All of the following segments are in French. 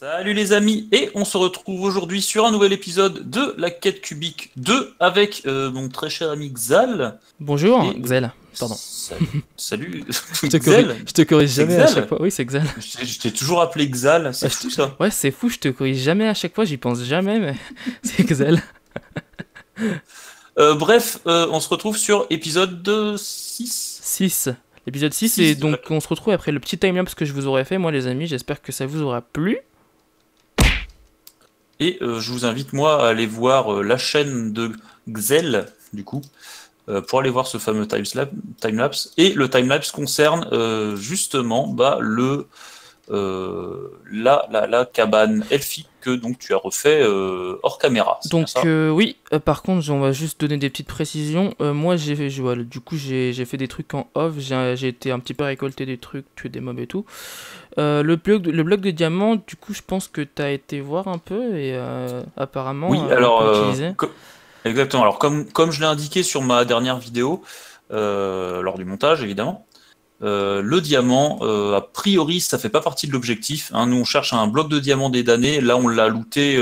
Salut les amis, et on se retrouve aujourd'hui sur un nouvel épisode de la quête cubique 2 avec mon très cher ami Xal. Bonjour, Et, Xel, pardon. Salut, Je te corrige C'est jamais à Xel. chaque fois. Oui, c'est Xel. Je t'ai toujours appelé Xal, c'est Ouais, fou ça. Ouais, c'est fou, je te corrige jamais à chaque fois, j'y pense jamais, mais c'est Xel. Bref, on se retrouve sur épisode 6. 6. L'épisode 6, Six, et donc d'accord. on se retrouve après le petit timelapse que je vous aurais fait, moi les amis, j'espère que ça vous aura plu. Et je vous invite moi à aller voir la chaîne de Xel, du coup, pour aller voir ce fameux timelapse. Et le timelapse concerne justement la cabane elfique que donc tu as refait hors caméra. C'est bien Donc ça oui, par contre, on va juste donner des petites précisions. Moi, voilà, du coup, j'ai fait des trucs en off, j'ai été un petit peu récolter des trucs, tuer des mobs et tout. Le bloc de diamant, du coup, je pense que t'as été voir un peu et apparemment, Oui, on alors peut l'utiliser. exactement. Alors comme je l'ai indiqué sur ma dernière vidéo, lors du montage évidemment. Le diamant, a priori, ça fait pas partie de l'objectif. Hein. Nous, on cherche un bloc de diamant des damnés. Là, on l'a looté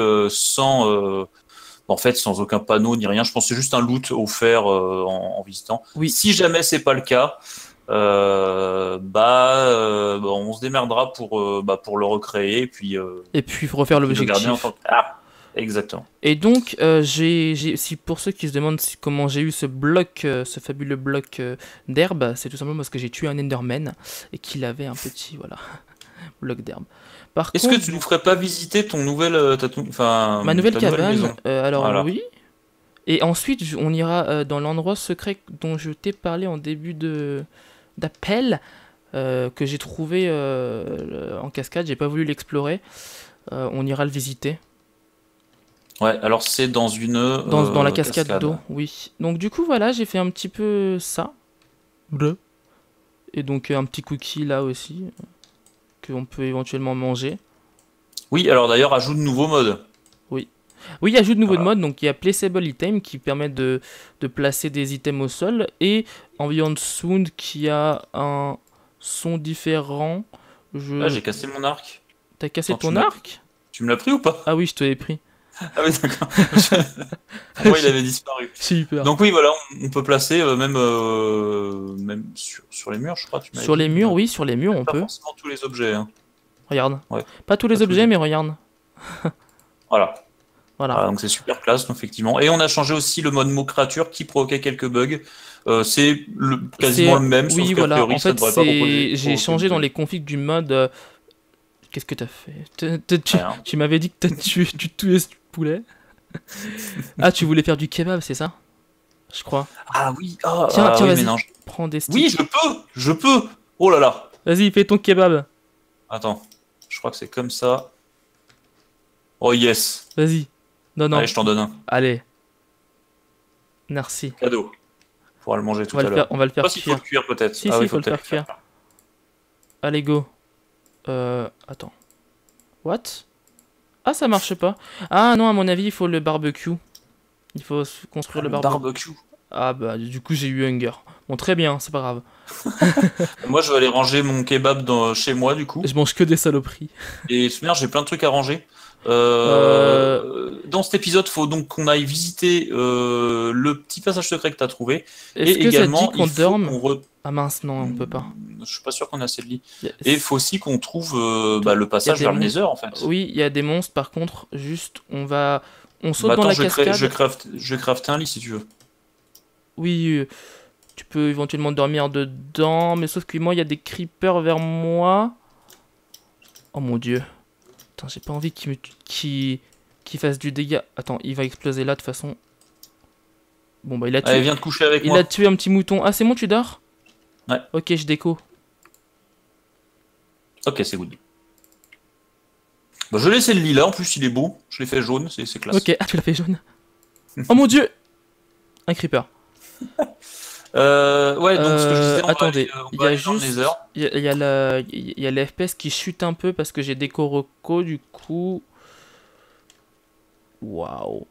en fait, sans aucun panneau ni rien. Je pense que c'est juste un loot offert en visitant. Oui. Si jamais c'est pas le cas, on se démerdera pour le recréer et puis Refaire le garder en l'objectif. tant que... Ah, exactement. Et donc, si pour ceux qui se demandent comment j'ai eu ce bloc, ce fabuleux bloc d'herbe, c'est tout simplement parce que j'ai tué un Enderman et qu'il avait un petit, voilà, bloc d'herbe. Par Est-ce que contre, tu nous ferais pas visiter ton nouvelle, ma nouvelle ta cabane, maison? alors Voilà. oui. Et ensuite, on ira dans l'endroit secret dont je t'ai parlé en début d'appel, que j'ai trouvé en cascade. J'ai pas voulu l'explorer. On ira le visiter. Ouais, alors c'est dans une Dans la cascade d'eau, oui. Donc du coup, voilà, j'ai fait un petit peu ça. Bleu. Et donc un petit cookie là aussi, qu'on peut éventuellement manger. Oui, alors d'ailleurs, ajoute de nouveaux modes. Oui. Oui, il y a ajout de nouveaux Voilà. modes, donc il y a Placeable Item qui permet de placer des items au sol, et Ambient Sound qui a un son différent. Ah, j'ai cassé mon arc. T'as cassé Attends, ton arc? Tu me l'as pris ou pas? Ah oui, je te l'ai pris. Ah oui, d'accord. Pour moi, il avait disparu. J'ai eu peur. Donc oui, voilà, on peut placer même sur les murs, je crois. Tu m'avais Sur dit, les murs, oui, sur les murs on pas peut. forcément tous les objets. Hein. Regarde. Ouais. Pas tous les Pas tous objets, les- mais regarde. Voilà. Voilà. Voilà, donc c'est super classe, effectivement. Et on a changé aussi le mode mot créature qui provoquait quelques bugs. C'est quasiment le même, Oui, sauf qu'a voilà. priori, En ça fait, devrait pas proposer. j'ai changé dans les configs du mode. Qu'est-ce que t'as fait? Rien. Tu m'avais dit que tu tuais ce poulet. Ah, tu voulais faire du kebab, c'est ça? Je crois. Ah oui, Tiens, oui, mais vas-y. non. Prends des sticks. Oui, je peux. Oh là là. Vas-y, fais ton kebab. Attends, je crois que c'est comme ça. Oh yes. Vas-y. Non, non. Allez, je t'en donne un. Allez. Merci. Cadeau. On pourra le manger tout à l'heure. On va le Je sais faire pas s'il faut le cuire. cuire peut-être. Si, Ah oui, faut le faire peut-être cuire. Allez, go. Attends. What? Ah, ça marche pas. Ah non, à mon avis, il faut le barbecue. Il faut construire le barbecue. barbecue. Ah bah, du coup, j'ai eu hunger. Bon, très bien, c'est pas grave. Moi, je vais aller ranger mon kebab chez moi, du coup. Je mange que des saloperies. Et merde, j'ai plein de trucs à ranger. Dans cet épisode, faut donc qu'on aille visiter le petit passage secret que tu as trouvé. Est-ce Et que ça également, dit qu'on il faut dorme? qu'on Ah mince, non, on peut pas. Je suis pas sûr qu'on a assez de lits. Y a- Et il faut aussi qu'on trouve le passage des vers le monstres. Nether, en fait. Oui, il y a des monstres, par contre, juste, on saute Bah, dans attends, la je vais cascade. crafter un lit si tu veux. Oui, tu peux éventuellement dormir dedans, mais sauf que moi, il y a des creepers vers moi. Oh mon dieu. Attends, j'ai pas envie qu'il fasse du dégât. Attends, il va exploser là, de toute façon. Bon, bah, il a Allez, tué. viens te coucher avec Il moi. a tué un petit mouton. Ah, c'est bon, tu dors? Ouais. Ok, je déco. Ok, c'est good. Bah, je laisse le lit là, en plus il est beau. Je l'ai fait jaune, c'est classe. Ok, ah, tu l'as fait jaune. Oh mon dieu! Un creeper. Ouais, donc ce que je disais, on va Attendez, aller, on il va y a aller dans le juste. Nether. Il y a les FPS qui chutent un peu parce que j'ai déco reco, du coup. Waouh!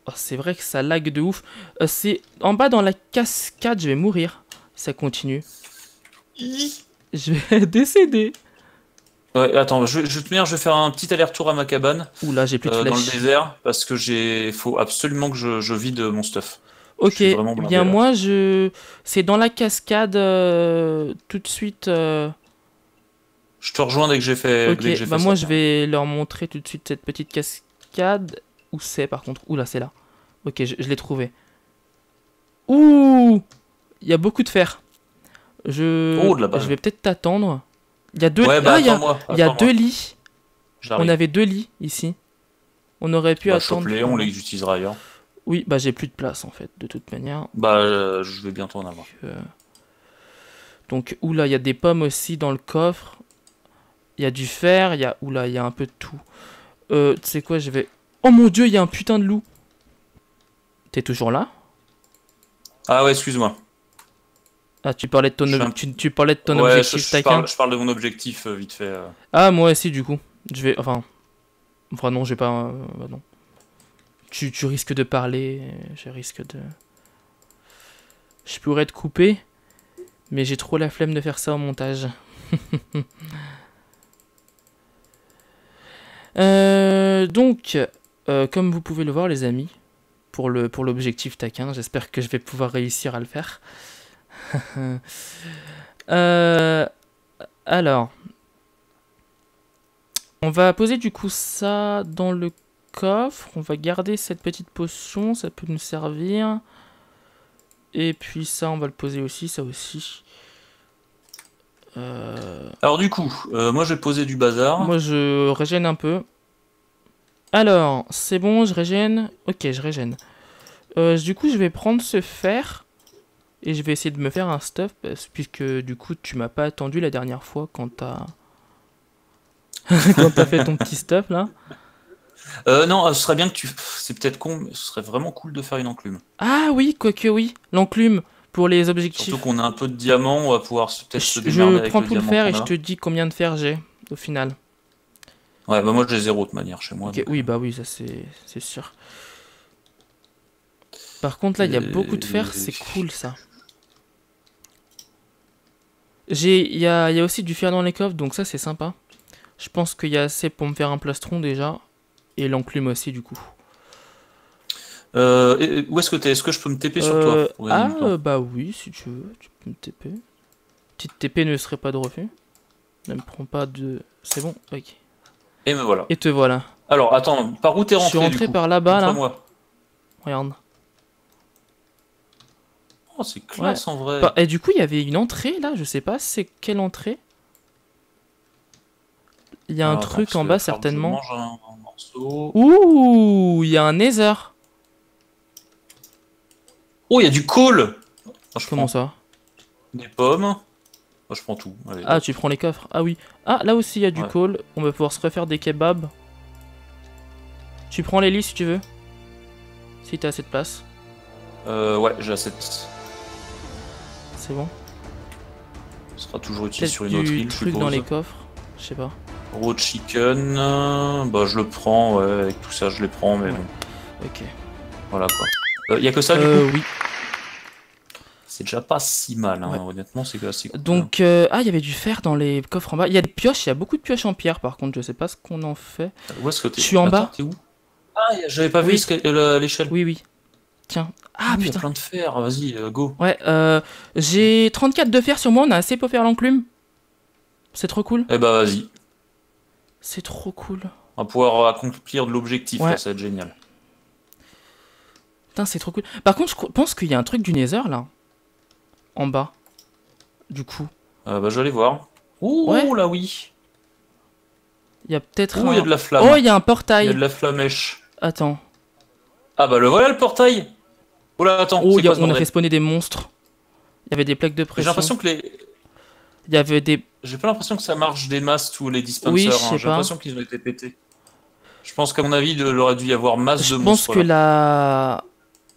Oh, c'est vrai que ça lag de ouf. C'est en bas dans la cascade, je vais mourir. Ça continue. Je vais décéder. Ouais, attends, je vais faire un petit aller-retour à ma cabane Ouh là, j'ai plus de dans le flèches. désert parce que faut absolument que je vide mon stuff. Je Ok, suis vraiment eh bien blindé là. moi, c'est dans la cascade tout de suite. Je te rejoins Ok, dès que j'ai bah fait moi ça. je vais leur montrer tout de suite cette petite cascade. Où c'est par contre? Ouh là, c'est là. Ok, je l'ai trouvé. Ouh! Il y a beaucoup de fer. Oh, de la Je balle. vais peut-être t'attendre. Il y a deux. Ouais, bah Ah, il y a deux attends-moi. lits. On J'arrive. avait deux lits ici. On aurait pu Bah, attendre. chope-les, on les utilisera ailleurs. Oui, bah j'ai plus de place en fait, de toute manière. Bah, je vais bientôt en avoir. Euh, Donc, oula, il y a des pommes aussi dans le coffre. Il y a du fer, il y a... Oula, il y a un peu de tout. Tu sais quoi, je vais... Oh mon dieu, il y a un putain de loup. T'es toujours là? Ah ouais, excuse-moi. Ah, tu parlais de ton, Je suis tu parlais de ton Ouais, objectif taquin. je parle de mon objectif vite fait. Ah, moi aussi, du coup. Je vais... Enfin... Enfin, non, je vais pas... bah non. Tu risques de parler, je risque de... Je pourrais te couper, mais j'ai trop la flemme de faire ça au montage. Donc, comme vous pouvez le voir, les amis, pour l'objectif taquin, j'espère que je vais pouvoir réussir à le faire. Alors, on va poser du coup ça dans le coffre. On va garder cette petite potion, ça peut nous servir. Et puis ça, on va le poser aussi, ça aussi. Alors du coup, moi je vais poser du bazar. Moi, je régène un peu. Alors, c'est bon, je régène. Ok, je régène. Du coup, je vais prendre ce fer. Et je vais essayer de me faire un stuff. Puisque du coup, tu m'as pas attendu la dernière fois quand t'as... quand t'as fait ton petit stuff là. Non, ce serait bien que tu... C'est peut-être con, mais ce serait vraiment cool de faire une enclume. Ah oui, quoique oui. L'enclume pour les objectifs. Surtout qu'on a un peu de diamant, on va pouvoir peut-être se Je démerder avec prends le tout le diamant fer et qu'on je a. te dis combien de fer j'ai au final. Ouais, bah moi j'ai zéro de toute manière chez moi. Ok, Donc, oui, bah oui, ça c'est sûr. Par contre, là, il y a beaucoup de fer, c'est cool ça. Il y a aussi du fer dans les coffres, donc ça c'est sympa. Je pense qu'il y a assez pour me faire un plastron déjà. Et l'enclume aussi, du coup. Où est-ce que t'es? Est-ce que je peux me TP sur toi pour gagner du temps bah oui, si tu veux, tu peux me TP. Petite TP ne serait pas de refus. Ne me prends pas de... C'est bon, ok. Et me voilà. Et te voilà. Alors, attends, par où t'es Je suis rentré rentré du coup? par là-bas, là. Montre-moi. Regarde. Oh, c'est classe en vrai. Et du coup, il y avait une entrée, là. Je sais pas c'est quelle entrée. Il y a un truc en bas, certainement. Je mange un morceau. Ouh, il y a un nether. Oh, il y a du coal. Comment ça? Des pommes. Moi, je prends tout. Allez, Ah, tu prends les coffres. Ah oui. Ah, là aussi, il y a du coal. On va pouvoir se refaire des kebabs. Tu prends les lits si tu veux. Si t'as assez de place. Ouais, j'ai assez de... C'est bon. Ce sera toujours utile sur Peut-être une autre du île, je truc suppose. dans les coffres. Je sais pas. Raw chicken, bah je le prends, ouais, avec tout ça je les prends, mais bon. Ok. Voilà quoi. Y a que ça du coup? Oui. C'est déjà pas si mal, hein, honnêtement, c'est assez cool. Donc, ah, il y avait du fer dans les coffres en bas. Il y a des pioches, il y a beaucoup de pioches en pierre par contre, je sais pas ce qu'on en fait. Où est-ce que t'es? Je suis en bas. T'es où? Ah, j'avais pas vu l'échelle. Oui, oui. Tiens. Ah, il y a putain. plein de fer, vas-y, go. Ouais, j'ai 34 de fer sur moi, on a assez pour faire l'enclume. C'est trop cool. Eh bah vas-y. C'est trop cool. On va pouvoir accomplir de l'objectif, là, ça va être génial. Putain, c'est trop cool. Par contre, je pense qu'il y a un truc du Nether, là. En bas. Du coup. Bah je vais aller voir. Ouh, là oui. Il y a peut-être il y a de la flamme. Oh, il y a un portail. Il y a de la flamèche. Attends. Ah bah le voilà le portail. Oh là, attends. Oh, on a fait spawner des monstres. Il y avait des plaques de pression. J'ai l'impression que les... Il y avait des... J'ai pas l'impression que ça marche des masses tous les dispensers. Oui, je sais pas. J'ai l'impression qu'ils ont été pétés. Je pense qu'à mon avis, il aurait dû y avoir masse de monstres. Je pense que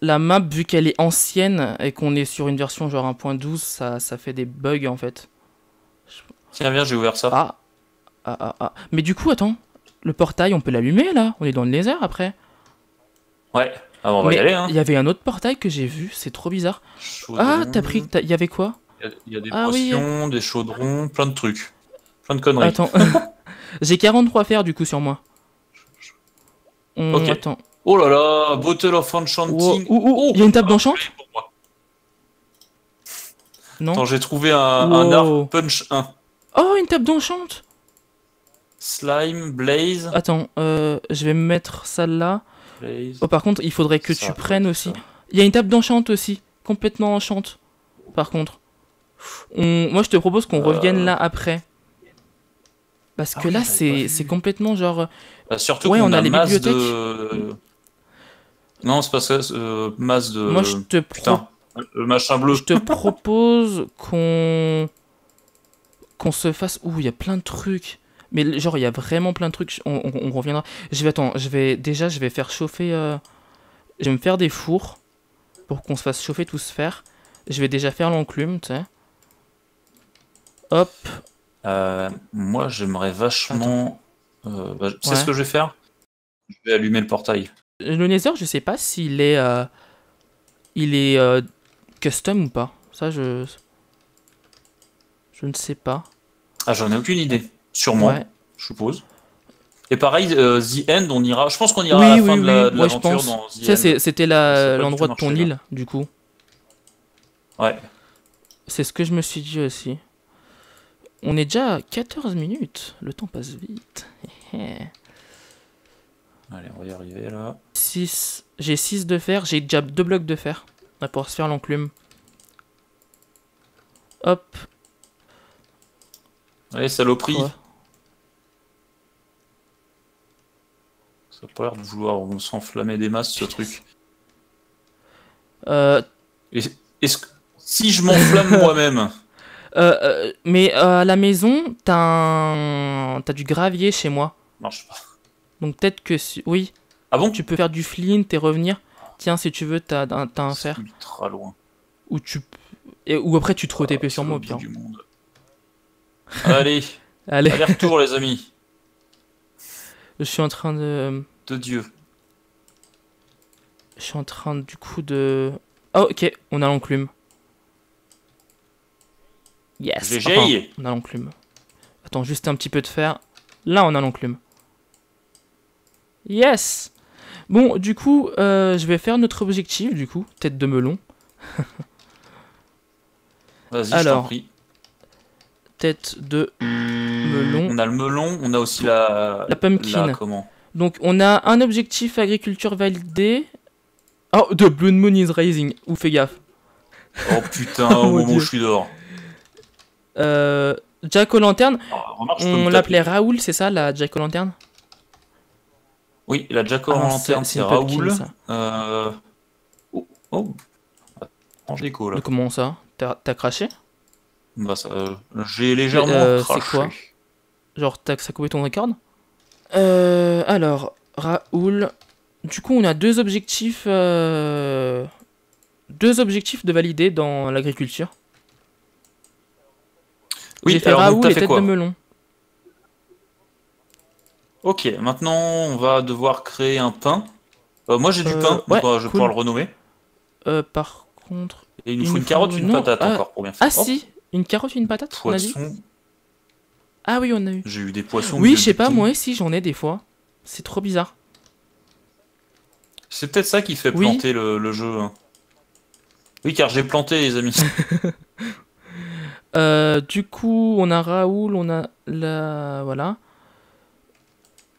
la map, vu qu'elle est ancienne et qu'on est sur une version genre 1.12, ça fait des bugs en fait. Tiens, viens, j'ai ouvert ça. Mais du coup, attends. Le portail, on peut l'allumer là? On est dans le nether après. Ouais, on va y aller. Hein. Il y avait un autre portail que j'ai vu, c'est trop bizarre. Chaudron. Ah, t'as pris... Il y avait quoi? Il y a des potions, des chaudrons, plein de trucs. Plein de conneries. Attends. J'ai 43 fer du coup sur moi. Ok. Attends. Oh là là, Bottle of Wow. Enchanting. Il y a une table d'enchant? Pour moi. Non. Attends, j'ai trouvé un Wow. arc punch 1. Oh, une table d'enchant. Slime, Blaze. Attends, je vais mettre ça là. Blaze. Oh, par contre, il faudrait que Ça, tu prennes aussi. ça. Il y a une table d'enchant aussi. Complètement enchante. Par contre. Moi, je te propose qu'on revienne là après. Parce que oui, là, j'avais pas c'est vu. complètement genre... Surtout Ouais, qu'on on a les masse bibliothèques. de... Non, c'est pas ça, masse de... Moi, je te Putain, le machin bleu. Je te propose qu'on se fasse... Ouh, il y a plein de trucs. Mais genre, il y a vraiment plein de trucs. On reviendra. Attends, je vais faire chauffer... Je vais me faire des fours pour qu'on se fasse chauffer tout ce fer. Je vais déjà faire l'enclume, tu sais. Hop. Moi, j'aimerais vachement... tu sais Ouais. ce que je vais faire? Je vais allumer le portail. Le Nether, je sais pas s'il est... il est custom ou pas. Ça, je ne sais pas. Ah, j'en ai aucune idée. Sûrement, Ouais. je suppose. Et pareil, The End, on ira... Je pense qu'on ira à la fin de Ouais, je l'aventure pense. dans The Ça, End. c'était Ça a pas l'endroit du de tout ton marché, là. île, du coup. Ouais. C'est ce que je me suis dit aussi. On est déjà à 14 minutes. Le temps passe vite. Allez, on va y arriver, là. 6. J'ai 6 de fer. J'ai déjà 2 blocs de fer. On va pouvoir se faire l'enclume. Hop. Allez, saloperie. Quoi? Ça a pas l'air de vouloir s'enflammer des masses, ce truc. Est-ce que... Si je m'enflamme moi-même... Mais à la maison, t'as du gravier chez moi. Marche pas. Donc peut-être que... Oui, Ah bon? tu peux faire du flint et revenir. Tiens, si tu veux, t'as un fer. C'est ultra loin. Ou après tu te re-TP sur moi au C'est pire. le bout du monde. Allez, Allez, aller-retour les amis. je suis en train de... De Dieu. Je suis en train du coup de... Oh, ok, on a l'enclume. Yes. GG. On a l'enclume. Attends, juste un petit peu de fer. Là, on a l'enclume. Yes. Bon, du coup, je vais faire notre objectif, du coup. Tête de melon. Vas-y, je t'en Alors, prie. tête de melon. On a le melon, on a aussi la pumpkin. comment? Donc, on a un objectif agriculture validé. Oh, the Blood Moon is rising. Ou fais gaffe. Oh putain, Oh au mon moment où Dieu. je suis dehors. Jack o' lanterne. Ah, remarque, je peux On me l'appelait taper. Raoul, c'est ça, la Jack o' lanterne? Oui, la Jack o' Ah, lanterne, c'est c'est une pumpkin, Raoul. ça. Oh. Range d'écho là. Mais comment ça? T'as craché? Bah, j'ai légèrement C'est craché. quoi? Genre, ça a coupé ton record? Alors, Raoul. Du coup, on a deux objectifs de valider dans l'agriculture. Oui, J'ai fait alors, donc, Raoul t'as et fait tête quoi? de melon. Ok, maintenant on va devoir créer un pain. Moi j'ai du pain, ouais, donc je vais cool. pouvoir le renommer. Par contre... Et il nous faut une carotte, une non, patate encore pour bien faire. Ah si, une carotte, une patate, on a dit? Poisson. Ah oui, on a eu. J'ai eu des poissons. Oui, qui je sais viennent pas, de moi aussi j'en ai des fois. C'est trop bizarre. C'est peut-être ça qui fait Oui. planter le jeu. Hein. Oui, car j'ai planté les amis. Du coup, on a Raoul, on a la... Voilà.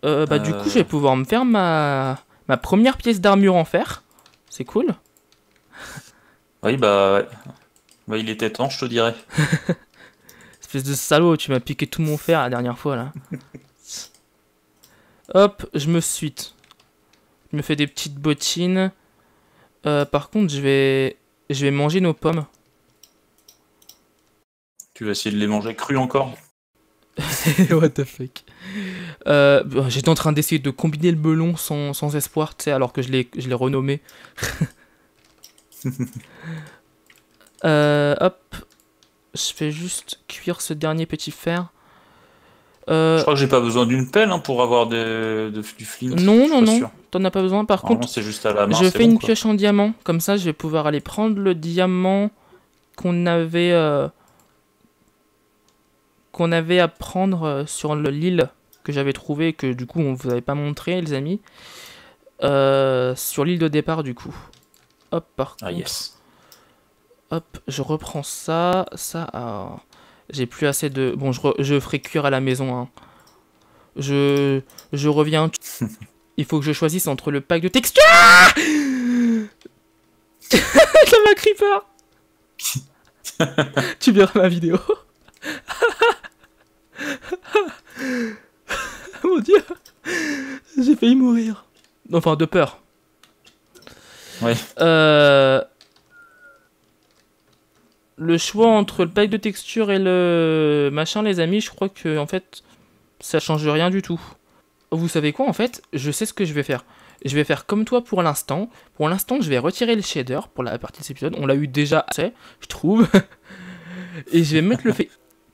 Du coup, je vais pouvoir me faire ma première pièce d'armure en fer. C'est cool. Oui, bah, ouais. Bah, il était temps, je te dirais. Espèce de salaud, tu m'as piqué tout mon fer la dernière fois, là. Hop, je me suite. Je me fais des petites bottines. Par contre, je vais manger nos pommes. Tu vas essayer de les manger crus encore? What the fuck. J'étais en train d'essayer de combiner le melon sans espoir, tu sais, alors que je l'ai renommé. Hop. Je fais juste cuire ce dernier petit fer. Je crois que j'ai pas besoin d'une pelle hein, pour avoir du flint. Non, t'en as pas besoin. Par contre, c'est juste à la main. je fais une quoi. pioche en diamant. Comme ça, je vais pouvoir aller prendre le diamant qu'on avait à prendre sur l'île que j'avais trouvé, que du coup on vous avait pas montré, les amis. Sur l'île de départ, du coup. Hop, par contre. Ah yes. Hop, je reprends ça. Ça, j'ai plus assez de... Bon, je ferai cuire à la maison, hein. Je reviens. Il faut que je choisisse entre le pack de texture. Ça m'a creeper. Tu verras ma vidéo. Mon dieu. J'ai failli mourir. Enfin, de peur. Ouais. Le choix entre le pack de texture et le machin, les amis, je crois que en fait, ça change rien du tout. Vous savez quoi, en fait, je sais ce que je vais faire. Je vais faire comme toi pour l'instant. Pour l'instant, je vais retirer le shader pour la partie de cet épisode. On l'a eu déjà assez, je trouve. Et je vais mettre le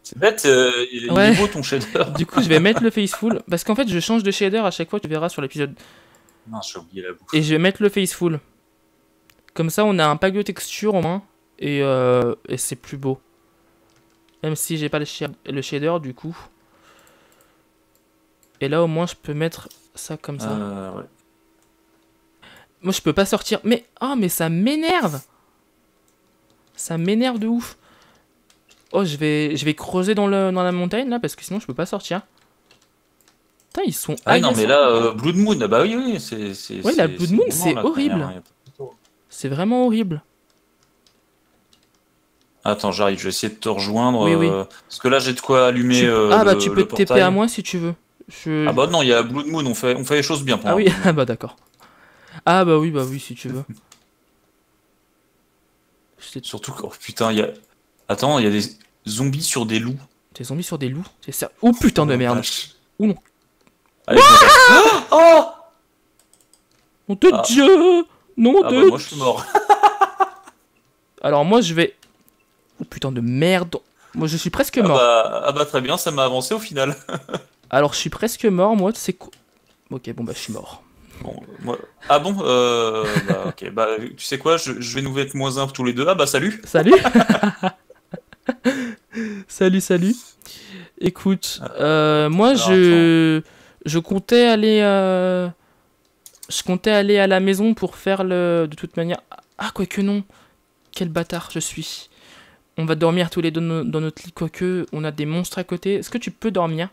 C'est bête, il Ouais. est beau ton shader. Du coup, je vais mettre le faceful. Parce qu'en fait, je change de shader à chaque fois, tu verras sur l'épisode. Non, j'ai oublié la boucle. Et je vais mettre le faceful. Comme ça, on a un pack de texture en main. Et c'est plus beau. Même si j'ai pas le shader, du coup. Et là, au moins, je peux mettre ça comme ça. Ouais. Moi, je peux pas sortir. Mais, mais ça m'énerve. Ça m'énerve de ouf. Oh, je vais creuser dans la montagne, là, parce que sinon, je peux pas sortir. Putain, ils sont Ah non, mais agaçants. là, Blood Moon, ah bah oui, c'est... Ouais, la Blood Moon, c'est là, horrible. y a pas photo. C'est vraiment horrible. Attends, j'arrive, je vais essayer de te rejoindre. Oui. Parce que là, j'ai de quoi allumer Tu peux le te TP portail. à moi si tu veux. Ah bah non, il y a Blood Moon, on fait les choses bien pour Ah moi. oui, ah bah d'accord. Ah bah oui, si tu veux. Surtout que, oh, putain, il y a... Attends, il y a des zombies sur des loups. Des zombies sur des loups, c'est ça. Oh putain de merde. Vache. Ou non. Allez, oh Nom de Ah. Dieu. Nom Ah de bah moi, je suis mort. Alors moi je vais... Oh putain de merde. Moi je suis presque mort. Ah bah très bien, ça m'a avancé au final. Alors je suis presque mort, moi, c'est quoi? Ok, bon bah je suis mort. Bon, moi... Ah bon bah ok, bah tu sais quoi, je vais nous mettre -1 tous les deux. Ah bah salut. Salut. Salut. Écoute, moi alors, je comptais aller... Je comptais aller à la maison pour faire le... De toute manière... Ah, quoique non. Quel bâtard je suis. On va dormir tous les deux dans notre lit, quoique on a des monstres à côté. Est-ce que tu peux dormir?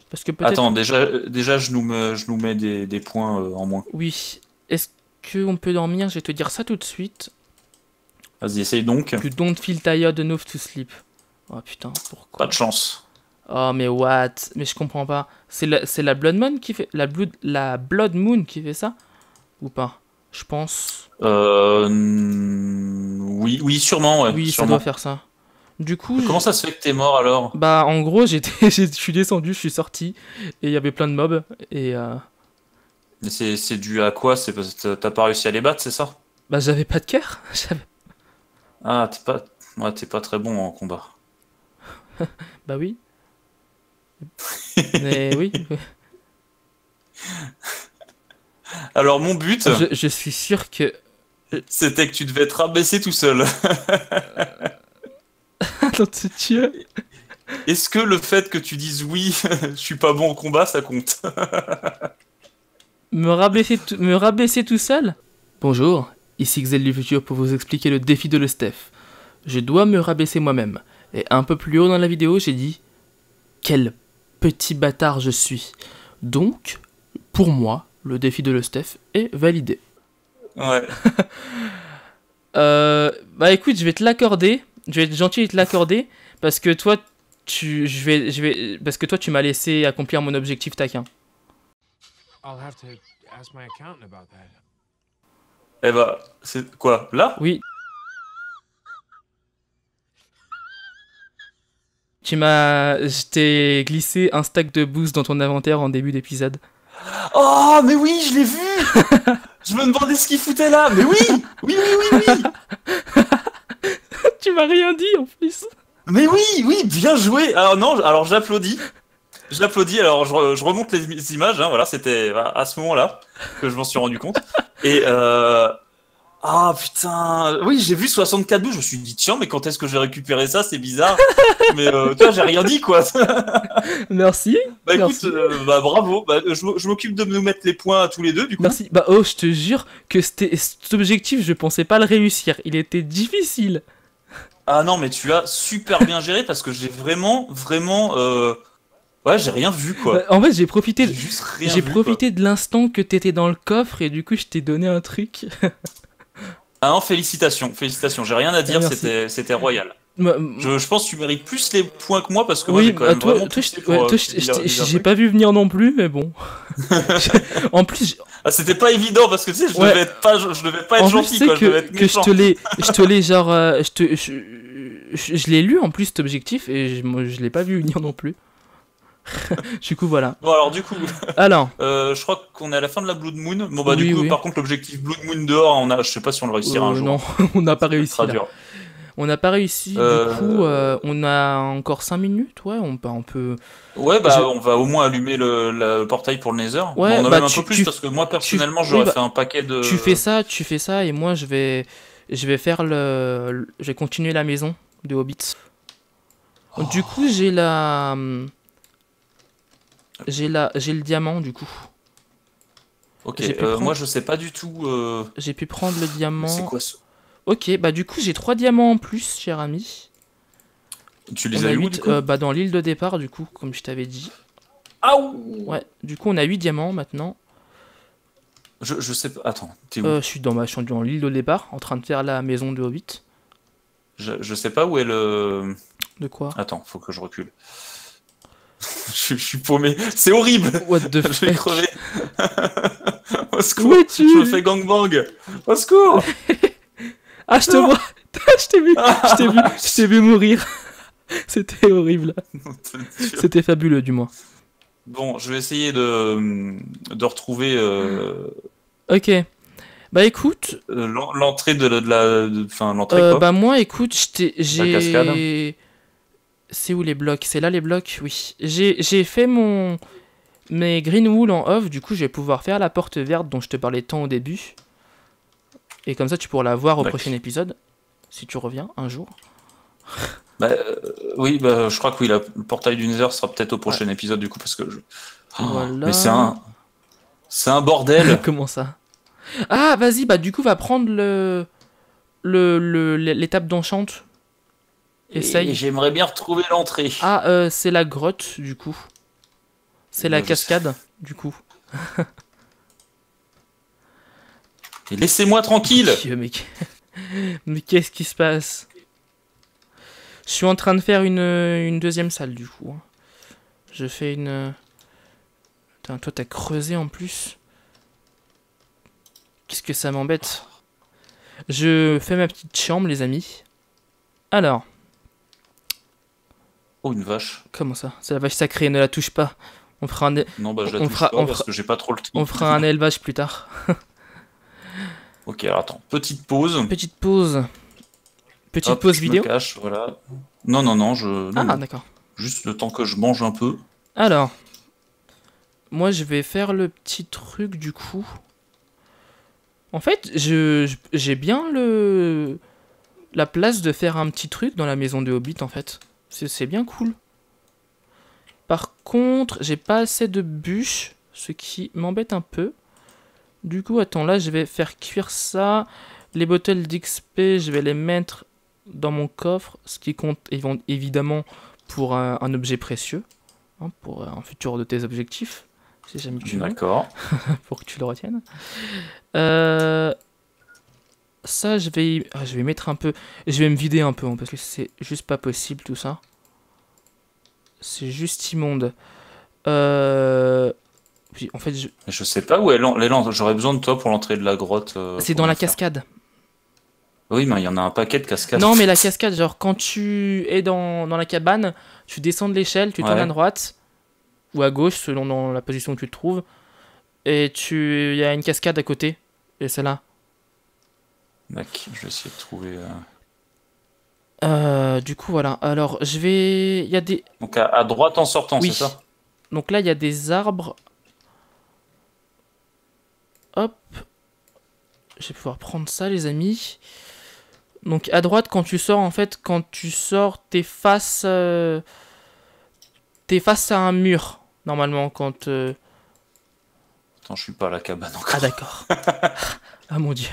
Parce que peut-être... Attends, déjà je nous mets des points en moins. Oui. Est-ce qu'on peut dormir? Je vais te dire ça tout de suite. Vas-y, essaye donc. You don't feel tired enough to sleep. Oh putain, pourquoi? Pas de chance. Oh mais what? Mais je comprends pas. C'est la Blood Moon qui fait... La Blood Moon qui fait ça? Ou pas? Je pense... Oui, sûrement, ouais. Oui, ça sûrement. doit faire ça. Du coup... Comment ça se fait que t'es mort alors? Bah en gros, je suis descendu, je suis sorti. Et il y avait plein de mobs. Et... Mais c'est dû à quoi? C'est parce que t'as pas réussi à les battre, c'est ça? Bah j'avais pas de cœur. Ah, t'es pas très bon en combat. Bah oui. Mais oui. Alors mon but, Je suis sûr que... c'était que tu devais te rabaisser tout seul. Attends, Dieu. Est-ce que le fait que tu dises oui, je suis pas bon au combat, ça compte? Me rabaisser tout seul? Bonjour, ici Xel du futur pour vous expliquer le défi de le Steph. Je dois me rabaisser moi-même. Et un peu plus haut dans la vidéo, j'ai dit... Quel petit bâtard je suis. Donc, pour moi, le défi de le Steph est validé. Ouais. Bah écoute, je vais te l'accorder. Je vais être gentil et te l'accorder. Parce que toi, parce que toi, tu m'as laissé accomplir mon objectif taquin. I'll have to ask my accountant about that. Eh bah, c'est quoi? Là? Oui. Je t'ai glissé un stack de boost dans ton inventaire en début d'épisode. Oh, mais oui, je l'ai vu. Je me demandais ce qu'il foutait là. Mais oui. Tu m'as rien dit en plus. Mais oui, bien joué. Alors non, alors j'applaudis. Alors je remonte les images. Hein, voilà, c'était à ce moment-là que je m'en suis rendu compte. Et Ah putain, oui, j'ai vu 64 je me suis dit tiens, mais quand est-ce que j'ai récupéré ça? C'est bizarre. Mais tu vois, j'ai rien dit quoi. Merci. Bah écoute, Merci. bah bravo. Bah, je m'occupe de nous mettre les points à tous les deux du coup. Merci. Bah oh, je te jure que cet objectif, je pensais pas le réussir. Il était difficile. Ah non, mais tu as super bien géré parce que j'ai vraiment, ouais, j'ai rien vu quoi. En fait, j'ai profité, J'ai juste rien j'ai vu, profité de l'instant que t'étais dans le coffre et du coup, je t'ai donné un truc. quoi. Ah non, félicitations. J'ai rien à dire, Merci. c'était royal. Moi- Je pense que tu mérites plus les points que moi parce que moi Oui, j'ai quand bah, même toi, vraiment toi, poussé je- pour, ouais, toi, que tu dises un j'ai truc. pas vu venir non plus, mais bon. En plus, Ah, c'était pas évident parce que tu sais, Ouais. je devais pas être en plus, gentil tu sais quoi, je devais être que méchant. je te l'ai genre, je l'ai lu en plus cet objectif et moi, je l'ai pas vu venir non plus. Du coup, voilà. Bon alors du coup, Alors, je crois qu'on est à la fin de la Blood Moon. Bon bah Oui, du coup, oui. par contre l'objectif Blood Moon dehors, je sais pas si on le réussira un jour. non, on n'a pas Ça va réussi être là. dur. On n'a pas réussi, du coup, on a encore 5 minutes, ouais, on peut... Ouais, bah Je- on va au moins allumer le portail pour le Nether. Ouais, Bon, on a bah, même un peu plus parce que moi personnellement oui, j'aurais bah, fait un paquet de. tu fais ça, et moi je vais faire je vais continuer la maison de Hobbits. Donc, du coup, j'ai le diamant, du coup. Ok, j'ai pu prendre- moi je sais pas du tout. J'ai pu prendre le C'est diamant. quoi ce. Ok, bah du coup, j'ai 3 diamants en plus, cher ami. Tu les On as a eu où 8, du coup? bah dans l'île de départ, du coup, comme je t'avais dit. Ouais, du coup, on a 8 diamants maintenant. Je sais pas. Attends, t'es où? Je suis dans l'île de départ, en train de faire la maison de Hobbit. Je sais pas où est le. De quoi? Attends, faut que je recule. Je suis paumé. C'est horrible. What the Je vais fuck? crever. Au Où secours. es-tu? Je me fais gangbang. Au secours. Ah, je te vois! Je t'ai vu! Je t'ai vu mourir! C'était horrible. C'était fabuleux, du moins. Bon, je vais essayer de retrouver Ok. Bah écoute, l'entrée enfin l'entrée quoi. bah moi écoute, cascade. j'ai... C'est où les blocs? C'est là les blocs? Oui. J'ai fait mes green wool en off, du coup je vais pouvoir faire la porte verte dont je te parlais tant au début. Et comme ça tu pourras la voir au D'accord. prochain épisode, si tu reviens un jour. Bah, oui, bah, je crois que oui, le portail du Nether sera peut-être au prochain épisode du coup parce que Voilà. mais c'est un bordel. Comment ça? Ah, vas-y, bah du coup va prendre l'étape d'enchante. Essaye. Et j'aimerais bien retrouver l'entrée. Ah, c'est la grotte, du coup. C'est la Ouais, je cascade, du coup. Et laissez-moi tranquille. Dieu, mec. Mais qu'est-ce qui se passe? Je suis en train de faire une deuxième salle, du coup. Hein. Je fais une... Putain, toi, t'as creusé en plus. Qu'est-ce que ça m'embête? Je fais ma petite chambre, les amis. Alors, Oh, une vache. comment ça? C'est la vache sacrée, ne la touche pas. On fera un, Non, bah je la On touche fera- pas on parce fera- que j'ai pas trop le temps. on fera un élevage plus tard. Ok, alors attends, petite pause. Petite pause. Petite Hop, pause je vidéo. me cache, voilà. Non, non, Ah, non. d'accord. Juste le temps que je mange un peu. Alors, moi je vais faire le petit truc du coup. En fait, j'ai bien la place de faire un petit truc dans la maison de Hobbit en fait. C'est bien cool. Par contre, j'ai pas assez de bûches, ce qui m'embête un peu. Du coup, attends, là je vais faire cuire ça. Les bottles d'XP, je vais les mettre dans mon coffre, ce qui compte évidemment pour un objet précieux, hein, pour un futur de tes objectifs, si jamais tu veux, D'accord. pour que tu le retiennes. Ça, je vais mettre un peu, je vais me vider un peu, hein, parce que c'est juste pas possible tout ça. C'est juste immonde. Puis, en fait, Je sais pas où est l'entrée. J'aurais besoin de toi pour l'entrée de la grotte. c'est pour dans la faire. cascade. Oui, mais il y en a un paquet de cascades. Non, mais la cascade, genre quand tu es dans la cabane, tu descends de l'échelle, tu tournes Ouais. à droite ou à gauche selon dans la position où tu te trouves, et il y a une cascade à côté, et c'est là. D'accord, je vais essayer de trouver. Du coup, voilà. Alors, il y a des... Donc à droite en sortant, Oui. c'est ça? Donc là, il y a des arbres. Hop. je vais pouvoir prendre ça, les amis. Donc à droite, quand tu sors, en fait, t'es face à un mur, normalement, quand... Attends, je suis pas à la cabane encore. Ah d'accord. Ah mon dieu.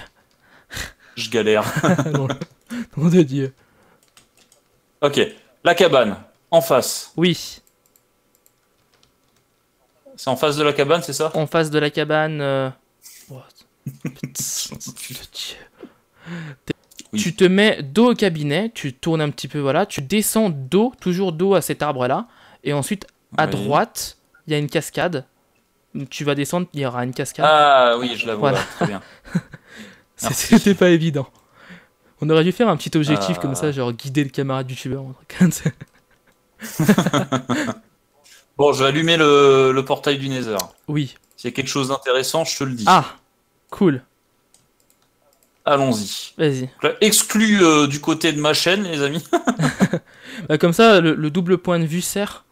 Je galère. Non, nom de dieu. Ok, la cabane, en face. Oui, C'est en face de la cabane, c'est ça? en face de la cabane... What? Putain, nom de dieu. Oui. Tu te mets dos au cabinet, tu tournes un petit peu, voilà, tu descends dos, toujours dos à cet arbre-là, et ensuite, à Oui. droite, il y a une cascade. Tu vas descendre, il y aura une cascade. Ah oui, je la vois, Voilà. très bien. Merci. C'était pas évident. On aurait dû faire un petit objectif comme ça, genre guider le camarade youtubeur. Un truc comme ça. Bon, je vais allumer le portail du Nether. Oui. S'il y a quelque chose d'intéressant, je te le dis. Ah, cool. Allons-y. Vas-y. Donc là, exclu du côté de ma chaîne, les amis. Bah, comme ça, le double point de vue sert.